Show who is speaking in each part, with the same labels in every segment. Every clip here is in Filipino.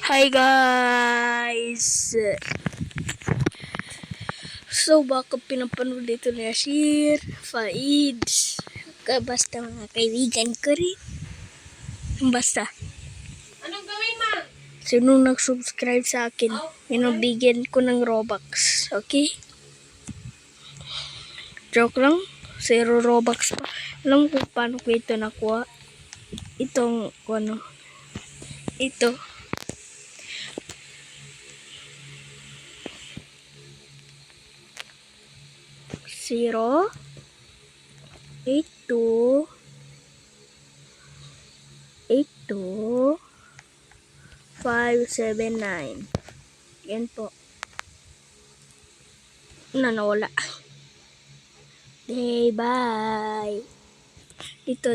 Speaker 1: Hi guys! So baka pinapanood dito ni Ashir, Faids, basta mga kaibigan ko rin. Basta.
Speaker 2: Anong gawin, ma?
Speaker 1: Sino nag-subscribe sa akin, minubigyan ko ng Robux. Okay? Joke lang. 0 Robux pa. Alam ko paano ko ito nakuha. Itong, ano, ito. Zero, 82, 579. Yan po. Nawala. Okay, bye. Dito.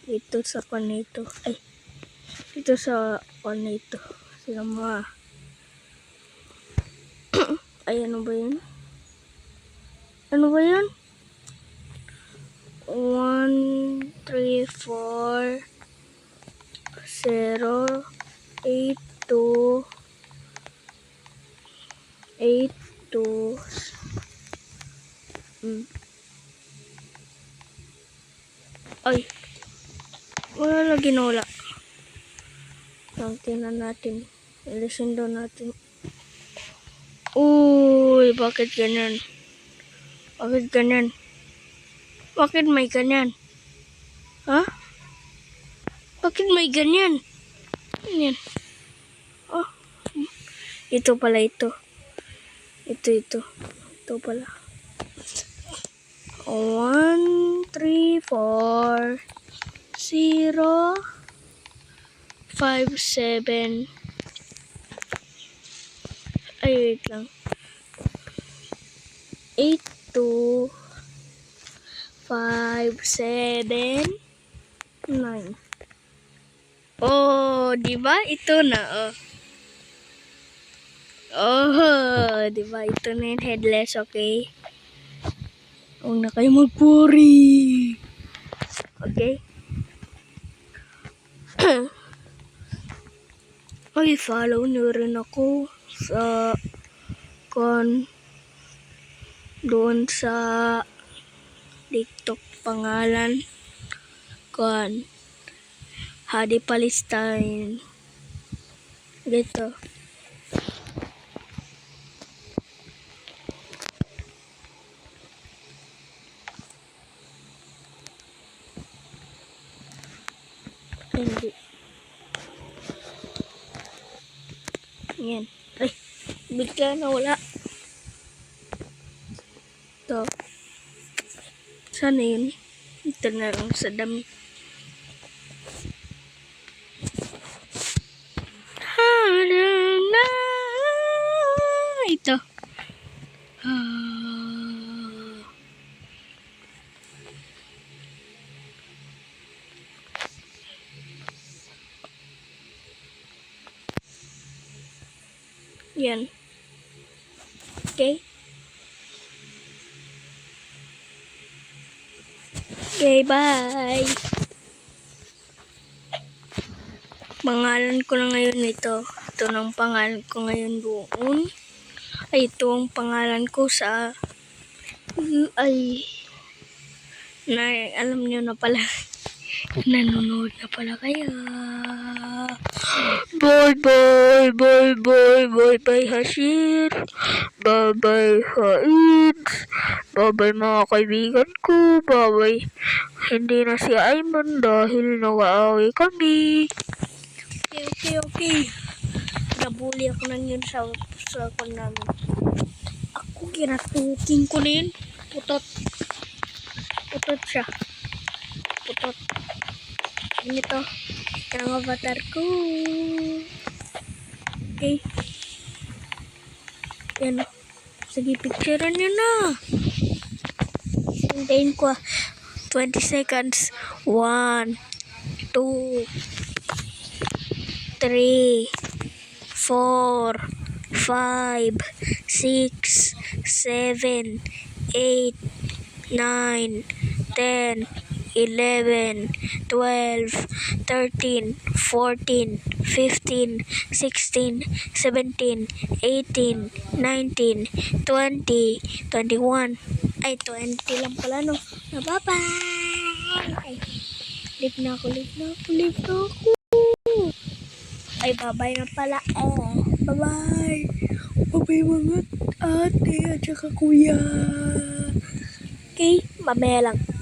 Speaker 1: Dito sa kanito. Ay. Dito sa kanito. Sila mga. Ay, ano ba yun? Ano ba yun? 1, 3, 4, 0, 8, 2, 8, 2, ay, wala lagi na wala. Tingnan natin. Ilisin daw natin. Uy, bakit ganyan? Bakit ganyan? Bakit may ganyan? Ha? Bakit may ganyan? Ganyan. Oh. Ito pala ito. Ito pala. 1, 3, 4, 0, 5, 7. Ay, wait lang. 8, 2, 5, 7, 9. Oh, di ba? Ito na, oh. Oh, di ba? Ito na yung headless, okay? Huwag na kayo magpuri. Okay? Ay, follow nyo rin ako sa doon sa TikTok pangalan Hadi Palestine. Dito. Hindi. Yan. Ay, bigla na wala. Ito. Sana yun? Ito na lang sa dami. Ito. Yan. Okay. Okay, bye. Pangalan ko na ngayon ito. Ito ng pangalan ko ngayon doon. Ay, ito ang pangalan ko sa alam nyo na pala. Nanonood na pala kaya. Bye Hashir. Bye Haids. Bye mga kaibigan ko. Bye. Hindi na si Ayman dahil nag-aaway kami. Okay. Nabuli ako na yun sa namin. Ako kinatuking ko na yun. Putot siya. Ganito. Ang avatar ko. Okay. Yan. Sige, picturean nyo na. Hintayin ko 20 seconds. 1, 2, 3, 4, 5, 6, 7, 8, 9, 10, 11, 12, 13, 14, 15, 16, 17, 18, 19, 20, 21. Ay, 20 lang pala, no? Bye-bye! Live na ako. Ay, bye-bye na pala. Bye-bye! Bye-bye mga ate at saka kuya. Okay, mamaya lang.